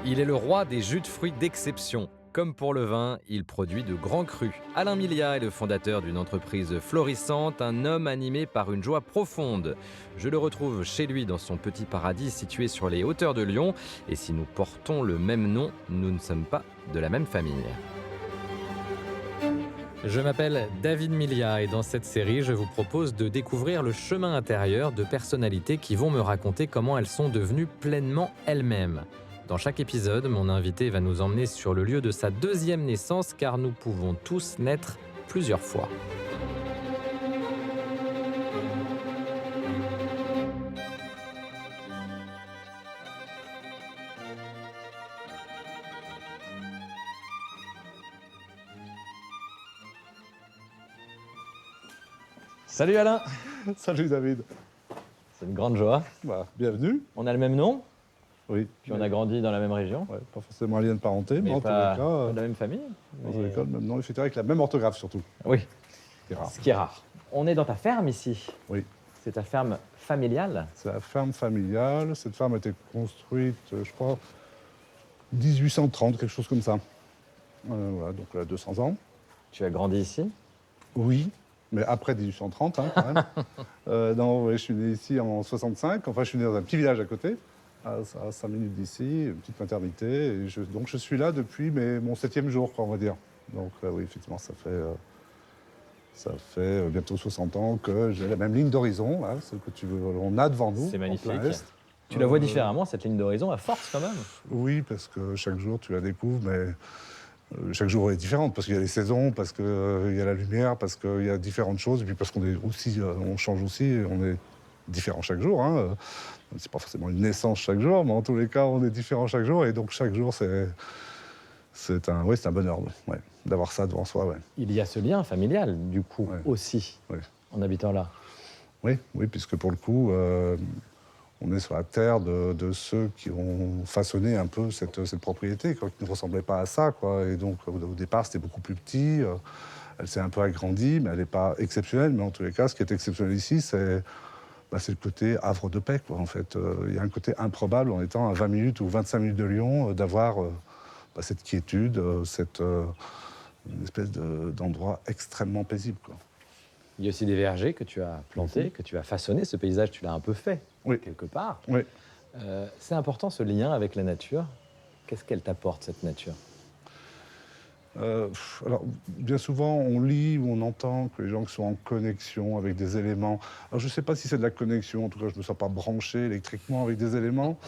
Il est le roi des jus de fruits d'exception. Comme pour le vin, il produit de grands crus. Alain Milia est le fondateur d'une entreprise florissante, un homme animé par une joie profonde. Je le retrouve chez lui dans son petit paradis situé sur les hauteurs de Lyon. Et si nous portons le même nom, nous ne sommes pas de la même famille. Je m'appelle David Milia et dans cette série, je vous propose de découvrir le chemin intérieur de personnalités qui vont me raconter comment elles sont devenues pleinement elles-mêmes. Dans chaque épisode, mon invité va nous emmener sur le lieu de sa deuxième naissance car nous pouvons tous naître plusieurs fois. Salut Alain, Salut David. c'est une grande joie. Bah, bienvenue. On a le même nom, Oui. puis on a grandi dans la même région, Ouais, pas forcément un lien de parenté, mais en tous les pas cas, de la même famille. dans mais- l'école, même nom, effectivement, avec la même orthographe surtout. Oui, C'est rare. ce qui est rare. On est dans ta ferme ici. Oui. C'est ta ferme familiale. C'est la ferme familiale. Cette ferme a été construite, je crois, 1830, quelque chose comme ça. Voilà, donc elle a 200 ans. Tu as grandi ici. Oui, mais après 1830, hein, quand même. Non, ouais, je suis né ici en 65. Enfin, je suis né dans un petit village à côté, à 5 minutes d'ici, une petite maternité. Et donc, je suis là depuis mon 7e jour, quoi, on va dire. Donc, oui, effectivement, ça fait bientôt 60 ans que j'ai la même ligne d'horizon, là, celle on a devant nous. C'est en magnifique. plein est. Tu la vois différemment, cette ligne d'horizon, à force quand même. Oui, parce que chaque jour, tu la découvres, mais chaque jour est différent, parce qu'il y a les saisons, parce qu'il y a la lumière, parce qu'il y a différentes choses, et puis parce qu'on est aussi, on change aussi, et on est différent chaque jour. Hein. C'est pas forcément une naissance chaque jour, mais en tous les cas, on est différent chaque jour, et donc chaque jour, c'est un bonheur, ouais, d'avoir ça devant soi. Ouais. Il y a ce lien familial, du coup, Ouais. aussi, Ouais. en habitant là. Oui, puisque pour le coup, on est sur la terre de ceux qui ont façonné un peu cette propriété, quoi, qui ne ressemblait pas à ça, quoi. Et donc, au départ, c'était beaucoup plus petit. Elle s'est un peu agrandie, mais elle n'est pas exceptionnelle. Mais en tous les cas, ce qui est exceptionnel ici, c'est le côté havre de paix, quoi, en fait. Il y a un côté improbable, en étant à 20 minutes ou 25 minutes de Lyon, d'avoir cette quiétude, une espèce d'endroit extrêmement paisible, quoi. Il y a aussi des vergers que tu as plantés, que tu as façonnés. Ce paysage, tu l'as un peu fait, Oui. quelque part. Oui. C'est important, ce lien avec la nature. Qu'est-ce qu'elle t'apporte, cette nature? Alors, bien souvent, on lit ou on entend que les gens qui sont en connexion avec des éléments... Alors, je ne sais pas si c'est de la connexion, en tout cas, je ne me sens pas branché électriquement avec des éléments.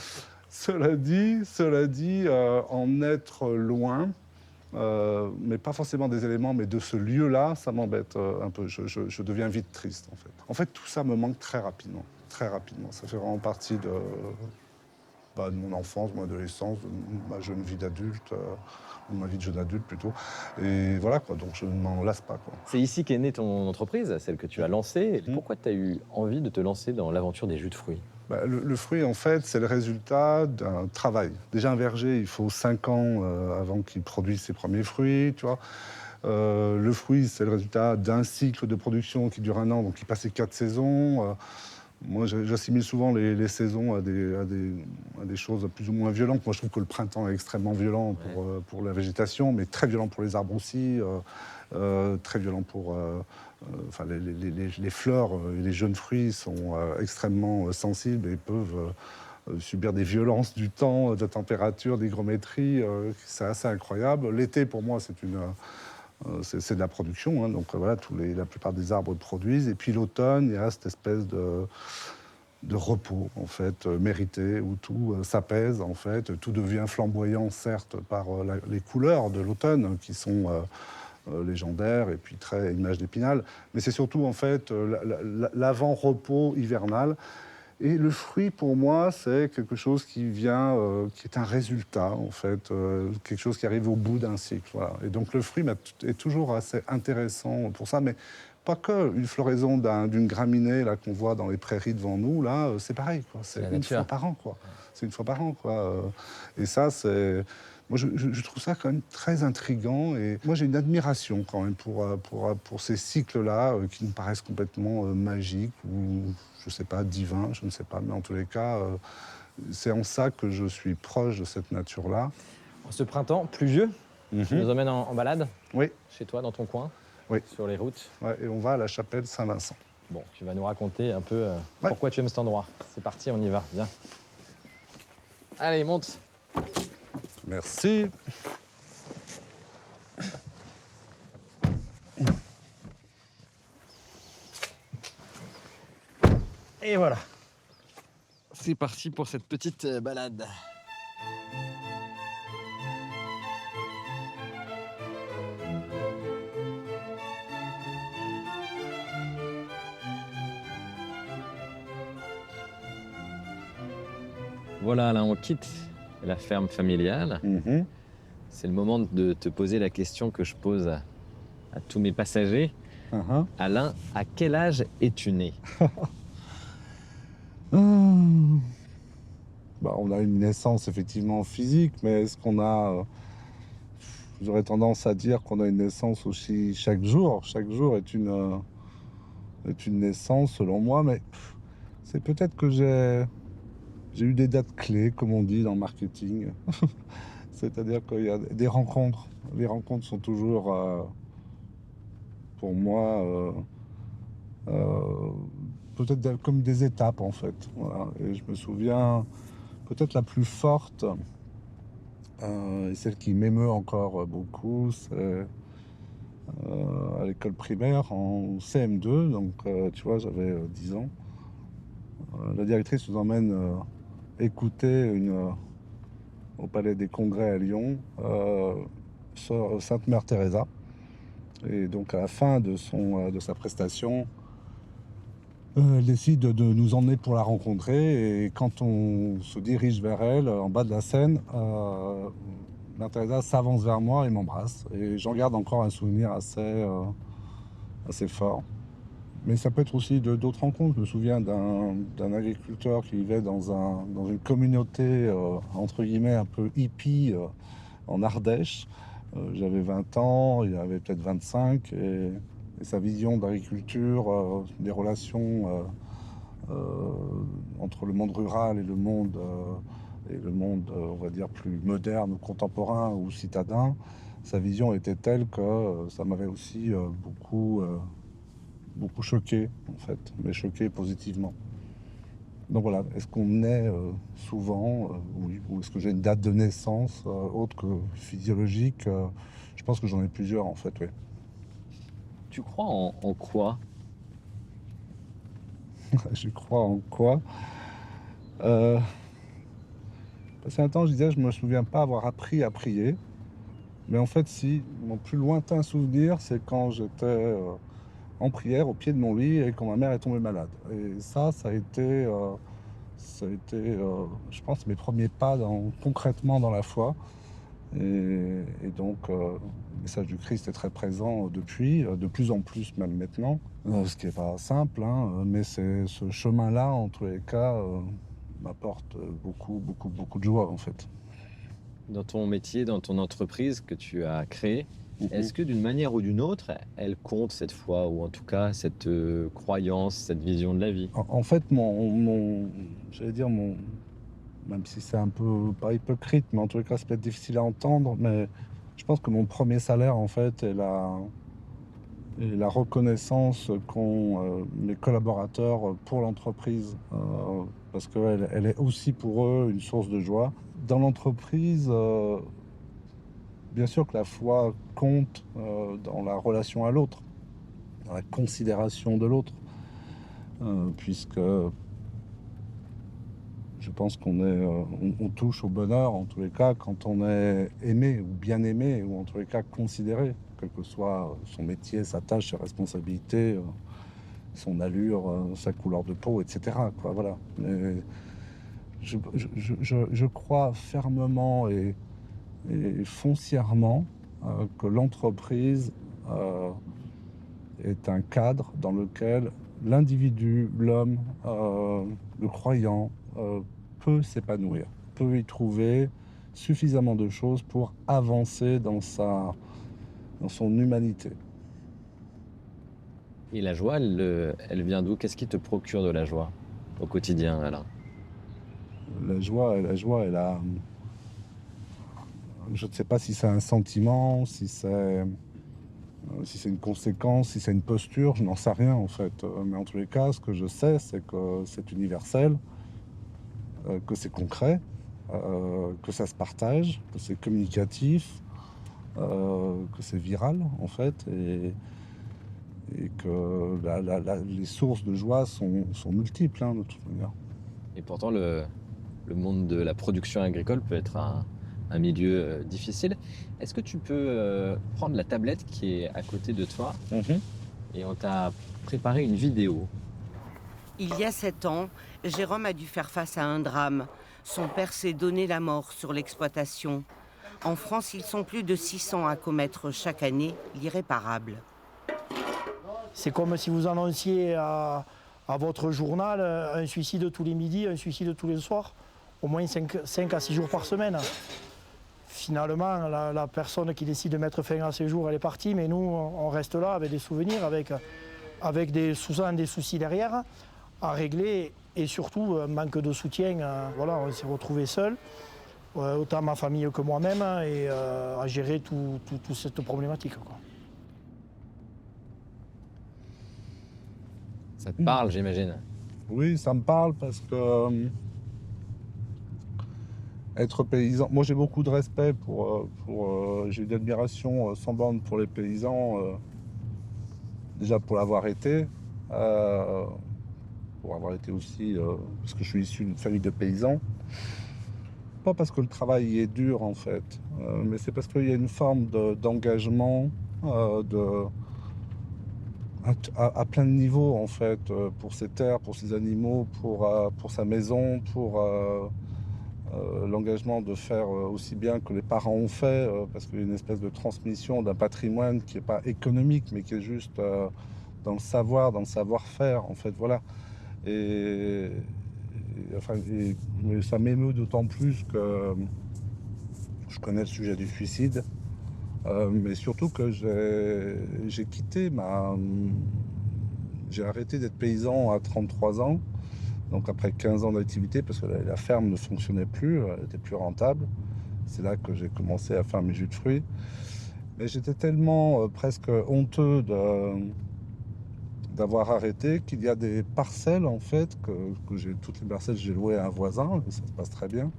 Cela dit, en être loin, mais pas forcément des éléments, mais de ce lieu-là, ça m'embête un peu. Je deviens vite triste, en fait. En fait, tout ça me manque très rapidement. Très rapidement. Ça fait vraiment partie de mon enfance, de mon adolescence, de ma jeune vie d'adulte, de ma vie de jeune adulte plutôt. Et voilà, quoi. Donc je ne m'en lasse pas, quoi. C'est ici qu'est née ton entreprise, celle que tu as lancée. Pourquoi tu as eu envie de te lancer dans l'aventure des jus de fruits? Le fruit, en fait, c'est le résultat d'un travail. Déjà, un verger, il faut 5 ans avant qu'il produise ses premiers fruits, tu vois. Le fruit, c'est le résultat d'un cycle de production qui dure 1 an, donc qui passe 4 saisons. Moi, j'assimile souvent les saisons à des choses plus ou moins violentes. Moi, je trouve que le printemps est extrêmement violent pour la végétation, mais très violent pour les arbres aussi, très violent pour... Enfin, les fleurs et les jeunes fruits sont extrêmement sensibles et peuvent subir des violences du temps, de la température, d'hygrométrie. C'est assez incroyable. L'été, pour moi, c'est de la production, hein, donc voilà, la plupart des arbres produisent. Et puis l'automne, il y a cette espèce de repos, en fait, mérité, où tout s'apaise, en fait. Tout devient flamboyant, certes, par les couleurs de l'automne, qui sont légendaires et puis très image d'Épinal. Mais c'est surtout, en fait, l'avant-repos hivernal. Et le fruit, pour moi, c'est quelque chose qui est un résultat, en fait, quelque chose qui arrive au bout d'un cycle. Voilà. Et donc le fruit est toujours assez intéressant pour ça, mais pas que une floraison d'une graminée là qu'on voit dans les prairies devant nous, là, c'est pareil, quoi. C'est la une nature. fois par an, quoi. C'est une fois par an, quoi. Et ça, c'est... Moi, je trouve ça quand même très intriguant. Et moi, j'ai une admiration quand même pour ces cycles-là qui nous paraissent complètement magiques ou, je ne sais pas, divins, je ne sais pas. Mais en tous les cas, C'est en ça que je suis proche de cette nature-là. Ce printemps pluvieux, tu nous emmènes en balade Oui, chez toi, dans ton coin, oui. sur les routes. Ouais, et on va à la chapelle Saint-Vincent. Bon, tu vas nous raconter un peu Ouais. pourquoi tu aimes cet endroit. C'est parti, on y va, viens. Allez, monte. Merci. Et voilà. C'est parti pour cette petite balade. Voilà, là, on quitte la ferme familiale. Mhm. C'est le moment de te poser la question que je pose à tous mes passagers. Mhm. Alain, à quel âge es-tu né? Bah, on a une naissance effectivement physique, mais est-ce qu'on a... j'aurais tendance à dire qu'on a une naissance aussi chaque jour. Chaque jour est une naissance selon moi, mais c'est peut-être que j'ai eu des dates clés, comme on dit dans le marketing. C'est-à-dire qu'il y a des rencontres. Les rencontres sont toujours, pour moi, euh, peut-être comme des étapes en fait. Voilà. Et je me souviens, peut-être la plus forte, et celle qui m'émeut encore beaucoup, c'est à l'école primaire en CM2. Donc, tu vois, j'avais 10 ans. La directrice nous emmène écouter au Palais des Congrès à Lyon, Sœur Sainte-Mère Teresa. Et donc, à la fin de sa prestation, elle décide de nous emmener pour la rencontrer. Et quand on se dirige vers elle, en bas de la scène, Mère Teresa s'avance vers moi et m'embrasse. Et j'en garde encore un souvenir assez fort. Mais ça peut être aussi d'autres rencontres. Je me souviens d'un agriculteur qui vivait dans une communauté, entre guillemets, un peu hippie, en Ardèche. J'avais 20 ans, il avait peut-être 25, et sa vision d'agriculture, des relations entre le monde rural et le monde, on va dire, plus moderne, ou contemporain ou citadin, sa vision était telle que ça m'avait aussi beaucoup choqué, en fait, mais choqué positivement. Donc voilà, est-ce qu'on est souvent, oui, ou est-ce que j'ai une date de naissance autre que physiologique? Je pense que j'en ai plusieurs, en fait, oui. Tu crois en quoi? Je crois en quoi? euh, Passé un temps, je disais, je me souviens pas avoir appris à prier, mais en fait, si, mon plus lointain souvenir, c'est quand j'étais en prière au pied de mon lit et quand ma mère est tombée malade. Et ça a été, je pense, mes premiers pas concrètement dans la foi. Et donc, le message du Christ est très présent depuis, de plus en plus même maintenant, ce qui n'est pas simple, hein, mais ce chemin-là, en tous les cas, m'apporte beaucoup, beaucoup, beaucoup de joie, en fait. Dans ton métier, dans ton entreprise que tu as créée, Mhm. est-ce que d'une manière ou d'une autre, elle compte cette foi, ou en tout cas cette croyance, cette vision de la vie? En fait, j'allais dire, même si c'est un peu pas hypocrite, mais en tous les cas, c'est peut-être difficile à entendre, mais je pense que mon premier salaire, en fait, est la reconnaissance qu'ont mes collaborateurs pour l'entreprise, parce elle est aussi pour eux une source de joie. Dans l'entreprise, bien sûr que la foi compte dans la relation à l'autre, dans la considération de l'autre, puisque je pense on touche au bonheur, en tous les cas, quand on est aimé ou bien aimé, ou en tous les cas considéré, quel que soit son métier, sa tâche, ses responsabilités, son allure, sa couleur de peau, etc. Quoi, voilà. Mais je crois fermement et foncièrement que l'entreprise est un cadre dans lequel l'individu, l'homme, le croyant, peut s'épanouir, peut y trouver suffisamment de choses pour avancer dans son humanité. Et la joie, elle vient d'où? Qu'est-ce qui te procure de la joie au quotidien, Alain? La joie, elle a... Je ne sais pas si c'est un sentiment, si c'est une conséquence, si c'est une posture, je n'en sais rien en fait. Mais en tous les cas, ce que je sais, c'est que c'est universel, que c'est concret, que ça se partage, que c'est communicatif, que c'est viral en fait, et que les sources de joie sont multiples de toute manière. Et pourtant, le monde de la production agricole peut être un milieu difficile. Est-ce que tu peux prendre la tablette qui est à côté de toi et on t'a préparé une vidéo. Il y a 7 ans, Jérôme a dû faire face à un drame. Son père s'est donné la mort sur l'exploitation. En France, ils sont plus de 600 à commettre chaque année l'irréparable. C'est comme si vous annonciez à votre journal un suicide tous les midis, un suicide tous les soirs, au moins 5 à 6 jours par semaine. Finalement, la personne qui décide de mettre fin à ses jours, elle est partie, mais nous, on reste là avec des souvenirs, avec des soucis derrière à régler et surtout un manque de soutien. Voilà, on s'est retrouvés seuls, autant ma famille que moi-même, et à gérer toute cette problématique, quoi. Ça te parle, j'imagine. Oui, ça me parle parce que être paysan, moi j'ai beaucoup de respect j'ai une admiration sans borne pour les paysans, déjà pour l'avoir été, pour avoir été aussi, parce que je suis issu d'une famille de paysans. Pas parce que le travail est dur en fait, mais c'est parce qu'il y a une forme d'engagement à plein de niveaux en fait, pour ses terres, pour ses animaux, pour sa maison, pour l'engagement de faire aussi bien que les parents ont fait, parce qu'il y a une espèce de transmission d'un patrimoine qui n'est pas économique, mais qui est juste dans le savoir, dans le savoir-faire, en fait, voilà. Mais ça m'émeut d'autant plus que je connais le sujet du suicide, mais surtout que j'ai quitté j'ai arrêté d'être paysan à 33 ans. Donc après 15 ans d'activité, parce que la ferme ne fonctionnait plus, elle n'était plus rentable. C'est là que j'ai commencé à faire mes jus de fruits. Mais j'étais tellement presque honteux d'avoir arrêté qu'il y a des parcelles en fait, toutes les parcelles j'ai louées à un voisin, ça se passe très bien.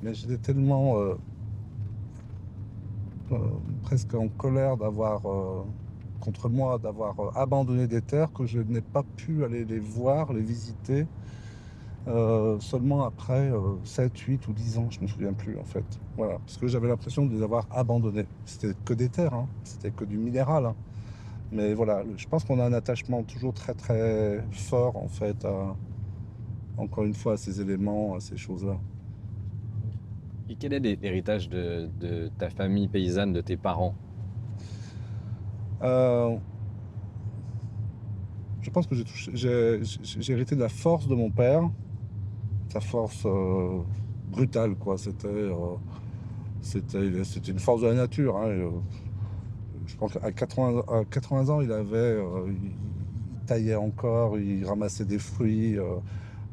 Mais j'étais tellement presque en colère contre moi d'avoir abandonné des terres que je n'ai pas pu aller les voir, les visiter. Seulement après 7, 8 ou 10 ans, je ne me souviens plus en fait. Voilà, parce que j'avais l'impression de les avoir abandonnés. C'était que des terres, c'était que du minéral. Mais voilà, je pense qu'on a un attachement toujours très très fort en fait, encore une fois, à ces éléments, à ces choses-là. Et quel est l'héritage de ta famille paysanne, de tes parents? Je pense que j'ai hérité de la force de mon père, sa force brutale, quoi. C'était une force de la nature. Je pense qu'à 80 ans, il taillait encore, il ramassait des fruits.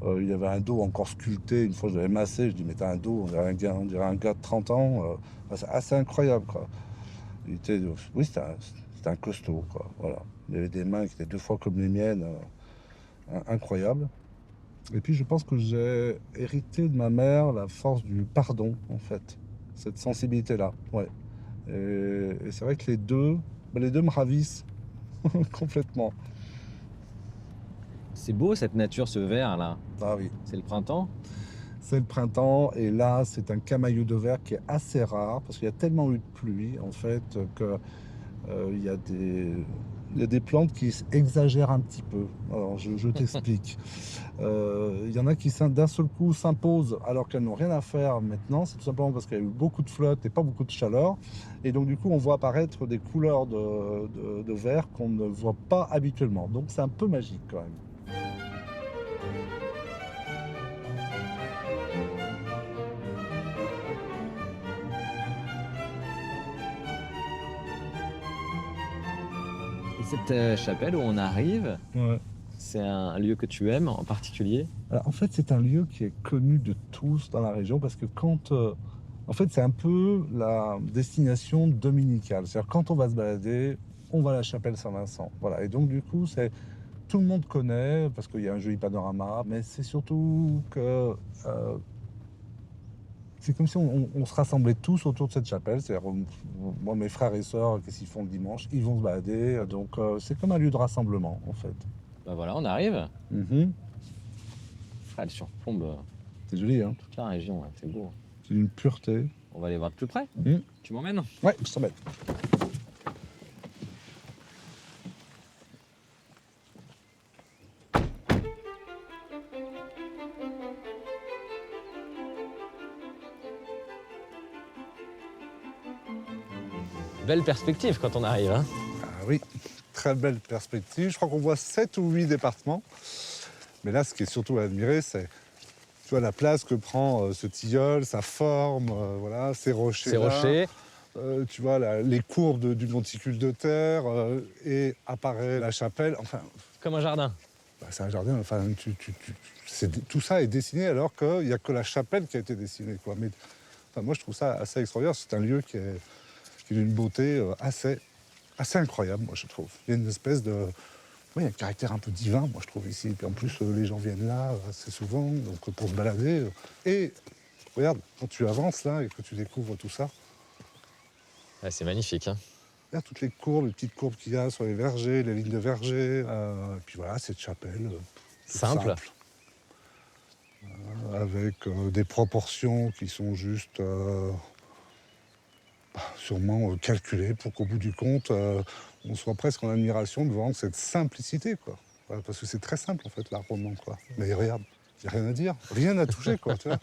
Il avait un dos encore sculpté. Une fois, je l'avais massé. Je dis, mais t'as un dos, on dirait un gars de 30 ans. C'est assez incroyable, quoi. Oui, c'était un costaud, quoi. Voilà. Il avait des mains qui étaient 2 fois comme les miennes. Incroyable. Et puis, je pense que j'ai hérité de ma mère la force du pardon, en fait. Cette sensibilité-là, ouais. Et c'est vrai que les deux me ravissent complètement. C'est beau cette nature, ce vert là. Ah oui. C'est le printemps? C'est le printemps et là, c'est un camailleux de verre qui est assez rare parce qu'il y a tellement eu de pluie, en fait, que il y a des plantes qui exagèrent un petit peu. Alors, je t'explique. Il y en a qui d'un seul coup s'imposent alors qu'elles n'ont rien à faire maintenant. C'est tout simplement parce qu'il y a eu beaucoup de flotte et pas beaucoup de chaleur. Et donc, du coup, on voit apparaître des couleurs de vert qu'on ne voit pas habituellement. Donc, c'est un peu magique quand même. Et cette chapelle où on arrive, Ouais. C'est un lieu que tu aimes en particulier? Alors, en fait, c'est un lieu qui est connu de tous dans la région parce que en fait, c'est un peu la destination dominicale. C'est-à-dire, quand on va se balader, on va à la chapelle Saint-Vincent. Voilà. Et donc, du coup, tout le monde connaît parce qu'il y a un joli panorama, mais c'est surtout que c'est comme si on se rassemblait tous autour de cette chapelle. C'est-à-dire, moi, mes frères et sœurs, qu'est-ce qu'ils font le dimanche? Ils vont se balader. Donc, c'est comme un lieu de rassemblement, en fait. Bah voilà, on arrive. Mhm. Ah, elle surplombe C'est joli, hein? toute la région, ouais, c'est beau. C'est d'une pureté. On va aller voir de plus près. Mhm. Tu m'emmènes? Ouais, je t'emmène. Belle perspective quand on arrive, hein. Ah oui, très belle perspective. Je crois qu'on voit 7 ou 8 départements. Mais là, ce qui est surtout à admirer, c'est tu vois, la place que prend ce tilleul, sa forme, voilà, ces rochers. Ces rochers. Tu vois, les courbes du monticule de terre, et apparaît la chapelle. Enfin, Comme un jardin. bah, c'est un jardin. Enfin, tout ça est dessiné alors qu'il n'y a que la chapelle qui a été dessinée, quoi. Mais enfin, moi, je trouve ça assez extraordinaire. C'est un lieu qui est d'une beauté assez incroyable, moi, je trouve. Il y a une espèce de... Oui, il y a un caractère un peu divin, moi, je trouve, ici. Puis en plus, les gens viennent là assez souvent donc, pour se balader. Et regarde, quand tu avances là et que tu découvres tout ça, Ouais, c'est magnifique, hein. regarde toutes les courbes, les petites courbes qu'il y a sur les vergers, les lignes de vergers. Et puis voilà, cette chapelle toute Simple. avec des proportions qui sont juste sûrement calculées pour qu'au bout du compte, on soit presque en admiration devant cette simplicité, quoi. Voilà, parce que c'est très simple, en fait, l'art roman, quoi. Mais regarde, il n'y a rien à dire, rien à toucher, quoi, tu vois.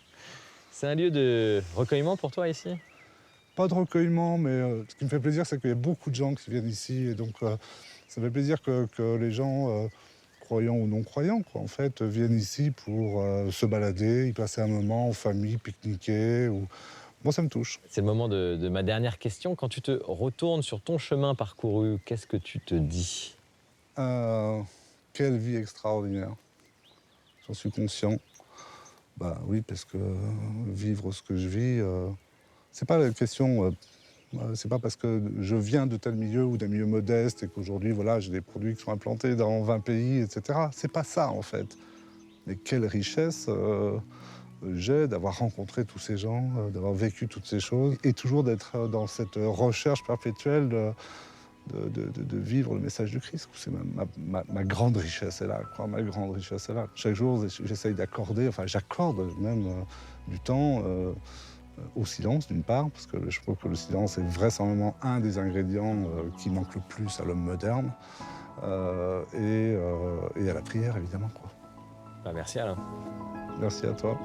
C'est un lieu de recueillement pour toi ici? Pas de recueillement, mais ce qui me fait plaisir, c'est qu'il y a beaucoup de gens qui viennent ici. Et donc, ça me fait plaisir que les gens, croyants ou non croyants, quoi, en fait, viennent ici pour se balader, y passer un moment en famille, pique-niquer. Moi, ça me touche. C'est le moment de ma dernière question. Quand tu te retournes sur ton chemin parcouru, qu'est-ce que tu te dis? Quelle vie extraordinaire. J'en suis conscient. Bah oui, parce que vivre ce que je vis, c'est pas la question. C'est pas parce que je viens de tel milieu ou d'un milieu modeste et qu'aujourd'hui, voilà, j'ai des produits qui sont implantés dans 20 pays, etc. C'est pas ça, en fait. Mais quelle richesse j'ai d'avoir rencontré tous ces gens, d'avoir vécu toutes ces choses, et toujours d'être dans cette recherche perpétuelle de vivre le message du Christ. C'est ma grande richesse est là, quoi. Ma grande richesse est là. Chaque jour, j'essaye d'accorder, enfin j'accorde même du temps au silence, d'une part, parce que je trouve que le silence est vraisemblablement un des ingrédients qui manque le plus à l'homme moderne, et à la prière, évidemment, quoi. Bah, merci Alain. Merci à toi.